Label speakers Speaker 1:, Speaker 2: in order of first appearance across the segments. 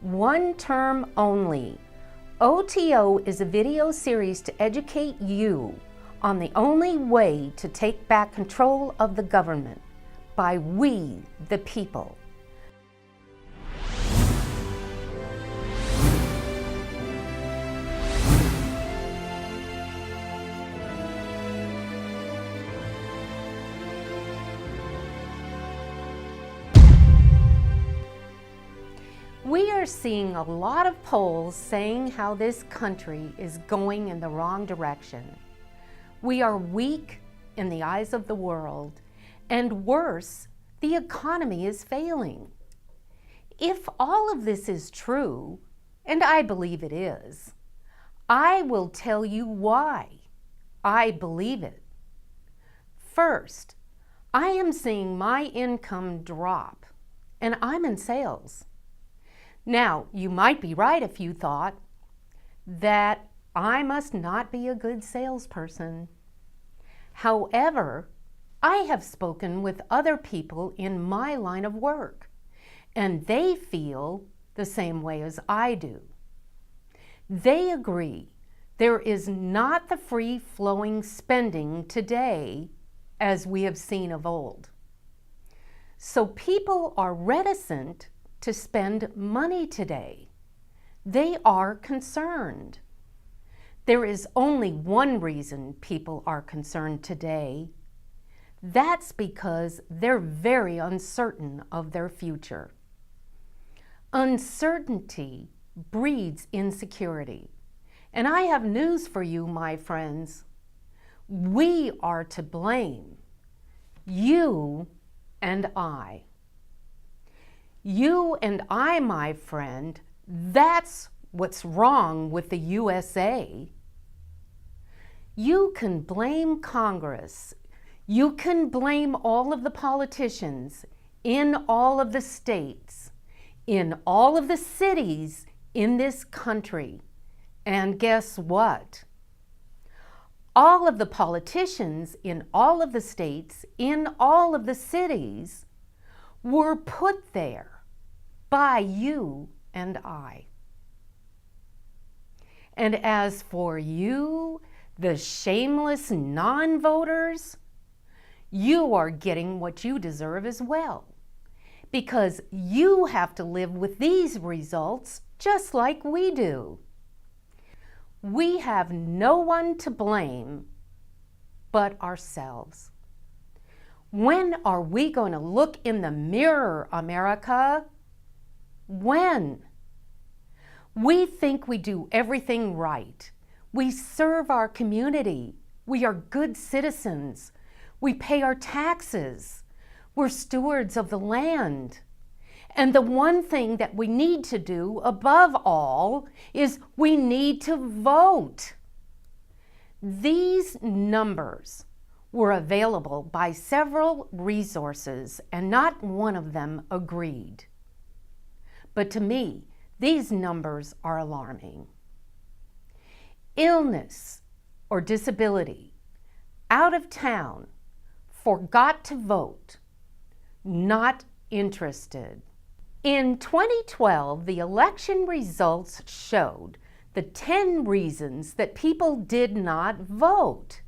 Speaker 1: One Term Only. OTO is a video series to educate you on the only way to take back control of the government by we, the people. We are seeing a lot of polls saying how this country is going in the wrong direction. We are weak in the eyes of the world, and worse, the economy is failing. If all of this is true, and I believe it is, I will tell you why I believe it. First, I am seeing my income drop, and I'm in sales. Now, you might be right if you thought that I must not be a good salesperson. However, I have spoken with other people in my line of work, and they feel the same way as I do. They agree there is not the free-flowing spending today as we have seen of old. So people are reticent to spend money today. They are concerned. There is only one reason people are concerned today. That's because they're very uncertain of their future. Uncertainty breeds insecurity. And I have news for you, my friends. We are to blame. You and I. You and I, my friend, that's what's wrong with the USA. You can blame Congress. You can blame all of the politicians in all of the states, in all of the cities in this country. And guess what? All of the politicians in all of the states, in all of the cities, were put there by you and I. And as for you, the shameless non-voters, you are getting what you deserve as well, because you have to live with these results just like we do. We have no one to blame but ourselves. When are we going to look in the mirror, America? When? We think we do everything right. We serve our community. We are good citizens. We pay our taxes. We're stewards of the land. And the one thing that we need to do above all is we need to vote. These numbers were available by several resources, and not one of them agreed. But to me, these numbers are alarming. Illness or disability, out of town, forgot to vote, not interested. In 2012, the election results showed the 10 reasons that people did not vote.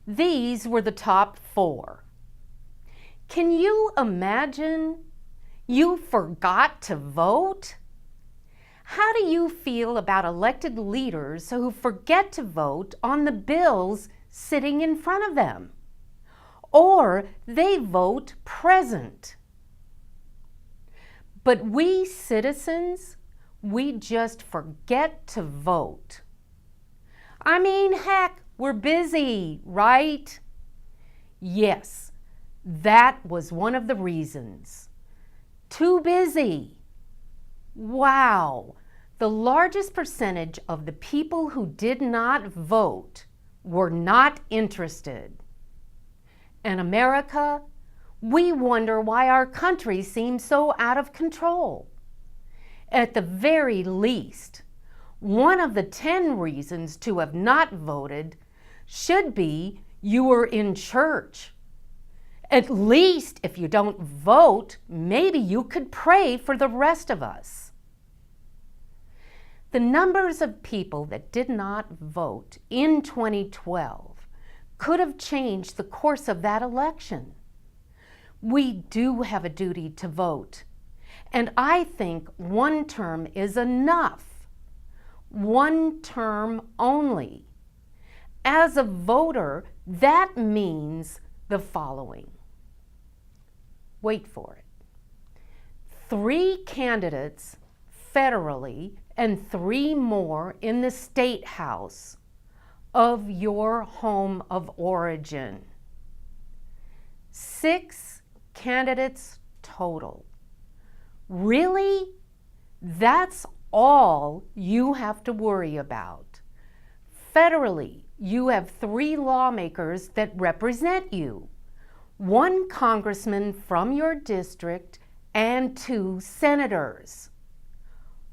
Speaker 1: These were the top 4. Can you imagine? You forgot to vote? How do you feel about elected leaders who forget to vote on the bills sitting in front of them? Or they vote present? But we citizens, we just forget to vote. I mean, heck, we're busy, right? Yes, that was one of the reasons. Too busy. Wow, the largest percentage of the people who did not vote were not interested. And America, we wonder why our country seems so out of control. At the very least, one of the 10 reasons to have not voted should be you were in church. At least if you don't vote, maybe you could pray for the rest of us. The numbers of people that did not vote in 2012 could have changed the course of that election. We do have a duty to vote, and I think one term is enough. One term only. As a voter, that means the following. Wait for it. 3 candidates federally and 3 more in the state house of your home of origin. 6 candidates total. Really? That's all you have to worry about. Federally, you have 3 lawmakers that represent you. 1 congressman from your district and 2 senators.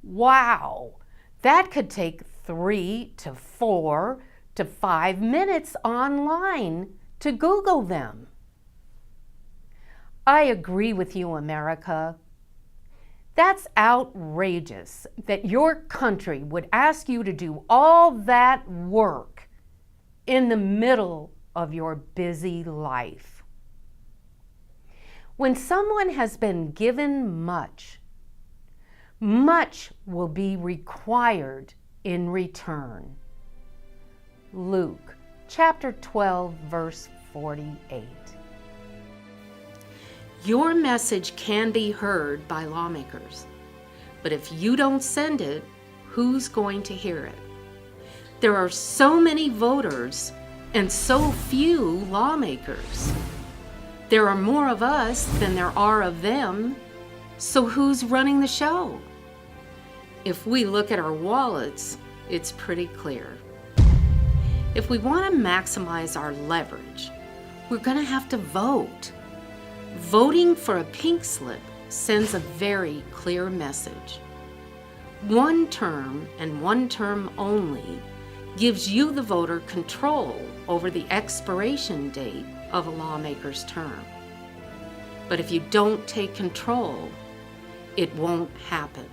Speaker 1: Wow, that could take 3 to 4 to 5 minutes online to Google them. I agree with you, America. That's outrageous that your country would ask you to do all that work in the middle of your busy life. When someone has been given much, much will be required in return. Luke chapter 12, verse 48. Your message can be heard by lawmakers, but if you don't send it, who's going to hear it? There are so many voters and so few lawmakers. There are more of us than there are of them, so who's running the show? If we look at our wallets, it's pretty clear. If we want to maximize our leverage, we're going to have to vote. Voting for a pink slip sends a very clear message. One term and one term only gives you, the voter, control over the expiration date of a lawmaker's term. But if you don't take control, it won't happen.